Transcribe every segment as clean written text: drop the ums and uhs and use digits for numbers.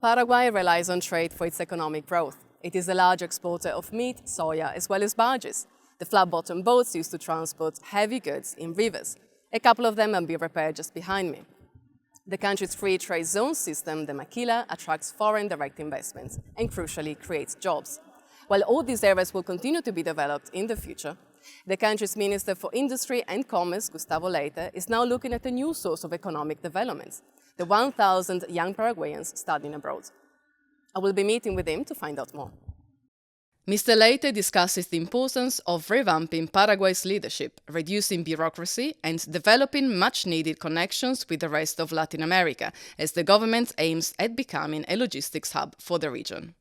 Paraguay relies on trade for its economic growth. It is a large exporter of meat, soya, as well as barges. The flat-bottom boats used to transport heavy goods in rivers. A couple of them are being repaired just behind me. The country's free trade zone system, the maquila, attracts foreign direct investments and, crucially, creates jobs. While all these areas will continue to be developed in the future, the country's Minister for Industry and Commerce, Gustavo Leite, is now looking at a new source of economic development: the 1,000 young Paraguayans studying abroad. I will be meeting with him to find out more. Mr. Leite discusses the importance of revamping Paraguay's leadership, reducing bureaucracy, and developing much-needed connections with the rest of Latin America, as the government aims at becoming a logistics hub for the region.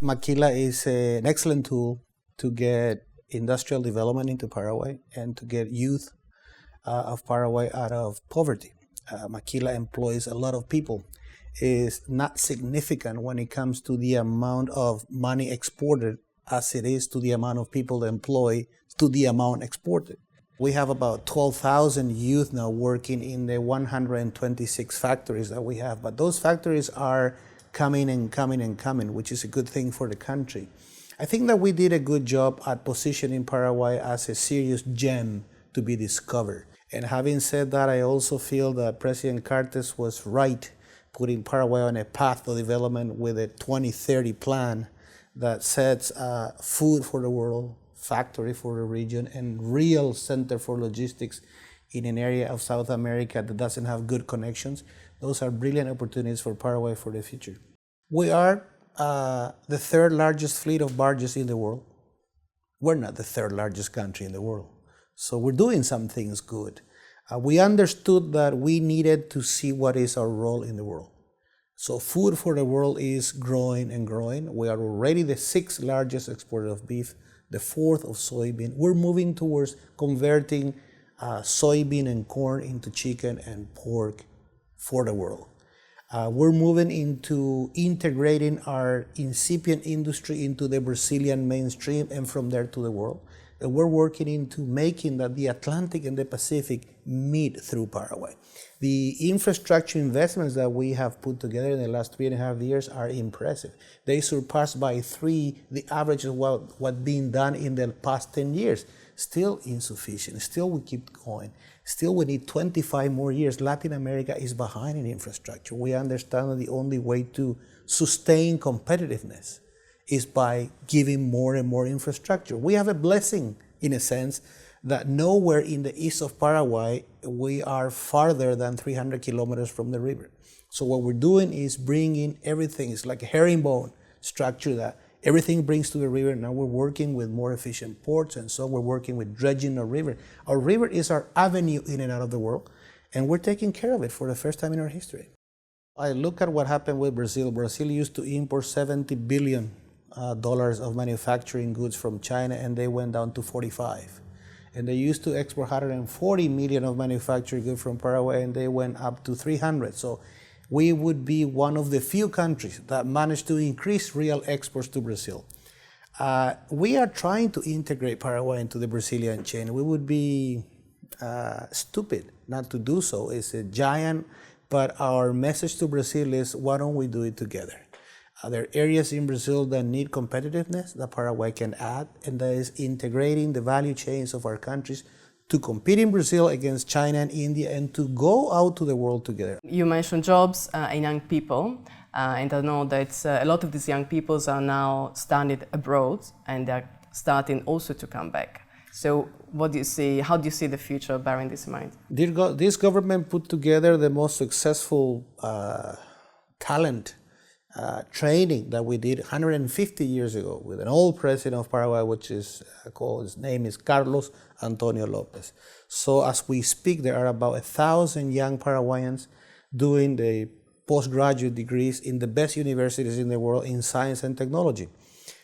Maquila is an excellent tool to get industrial development into Paraguay and to get youth of Paraguay out of poverty. Maquila employs a lot of people. Is not significant when it comes to the amount of money exported as it is to the amount of people employed to the amount exported. We have about 12,000 youth now working in the 126 factories that we have, but those factories are coming and coming and coming, which is a good thing for the country. I think that we did a good job at positioning Paraguay as a serious gem to be discovered. And having said that, I also feel that President Cartes was right putting Paraguay on a path to development with a 2030 plan that sets food for the world, factory for the region, and real center for logistics in an area of South America that doesn't have good connections. Those are brilliant opportunities for Paraguay for the future. We are the third largest fleet of barges in the world. We're not the third largest country in the world. So we're doing some things good. We understood that we needed to see what is our role in the world. So food for the world is growing and growing. We are already the 6th largest exporter of beef, the 4th of soybean. We're moving towards converting soybean and corn into chicken and pork for the world. We're moving into integrating our incipient industry into the Brazilian mainstream and from there to the world. And we're working into making that the Atlantic and the Pacific meet through Paraguay. The infrastructure investments that we have put together in the last 3.5 years are impressive. They surpassed by 3 the average of what's being done in the past 10 years. Still insufficient. Still we keep going. Still we need 25 more years. Latin America is behind in infrastructure. We understand that the only way to sustain competitiveness is by giving more and more infrastructure. We have a blessing, in a sense, that nowhere in the east of Paraguay we are farther than 300 kilometers from the river. So what we're doing is bringing everything. It's like a herringbone structure that everything brings to the river. Now we're working with more efficient ports, and so we're working with dredging our river. Our river is our avenue in and out of the world, and we're taking care of it for the first time in our history. I look at what happened with Brazil. Brazil used to import $70 billion of manufacturing goods from China, and they went down to 45. And they used to export 140 million of manufactured goods from Paraguay, and they went up to 300. So we would be one of the few countries that managed to increase real exports to Brazil. We are trying to integrate Paraguay into the Brazilian chain. We would be stupid not to do so. It's a giant, but our message to Brazil is, why don't we do it together? There are areas in Brazil that need competitiveness that Paraguay can add, and that is integrating the value chains of our countries to compete in Brazil against China and India and to go out to the world together. You mentioned jobs and young people, and I know that a lot of these young people are now studied abroad and they're starting also to come back. So what do you see, how do you see the future bearing this in mind? This government put together the most successful talent training that we did 150 years ago with an old president of Paraguay, which is called, his name is Carlos Antonio Lopez. So as we speak, there are about 1,000 young Paraguayans doing the postgraduate degrees in the best universities in the world in science and technology.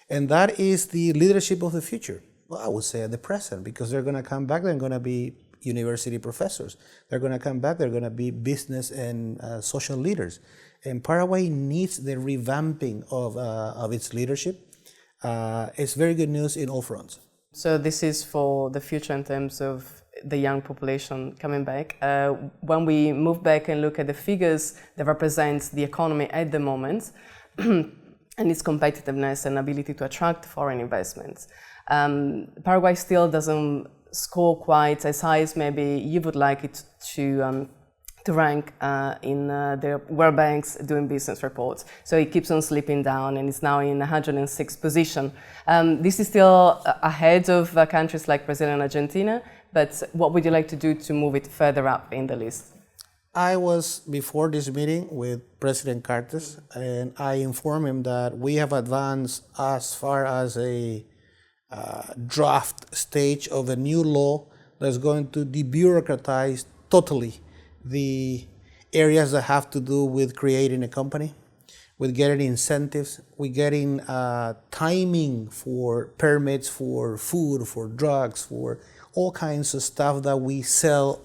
And that is the leadership of the future. Well, I would say at the present, because they're going to come back, they're going to be university professors. They're going to come back, they're going to be business and social leaders. And Paraguay needs the revamping of its leadership. It's very good news in all fronts. So this is for the future in terms of the young population coming back. When we move back and look at the figures that represent the economy at the moment and its competitiveness and ability to attract foreign investments, Paraguay still doesn't score quite as high as maybe you would like it to rank in the World Bank's doing business reports. So it keeps on slipping down and it's now in 106th position. This is still ahead of countries like Brazil and Argentina, but what would you like to do to move it further up in the list? I was before this meeting with President Cartes, and I informed him that we have advanced as far as a draft stage of a new law that's going to debureaucratize totally the areas that have to do with creating a company, with getting incentives, with getting timing for permits for food, for drugs, for all kinds of stuff that we sell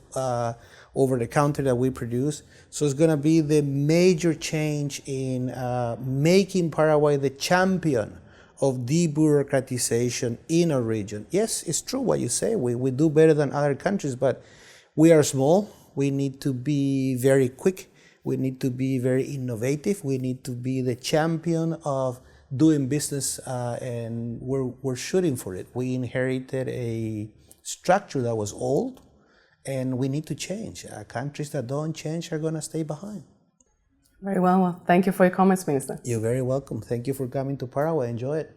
over the counter that we produce. So it's going to be the major change in making Paraguay the champion of debureaucratization in our region. Yes, it's true what you say. We do better than other countries, but we are small. We need to be very quick. We need to be very innovative. We need to be the champion of doing business, and we're shooting for it. We inherited a structure that was old, and we need to change. Countries that don't change are going to stay behind. Very well. Thank you for your comments, Minister. You're very welcome. Thank you for coming to Paraguay. Enjoy it.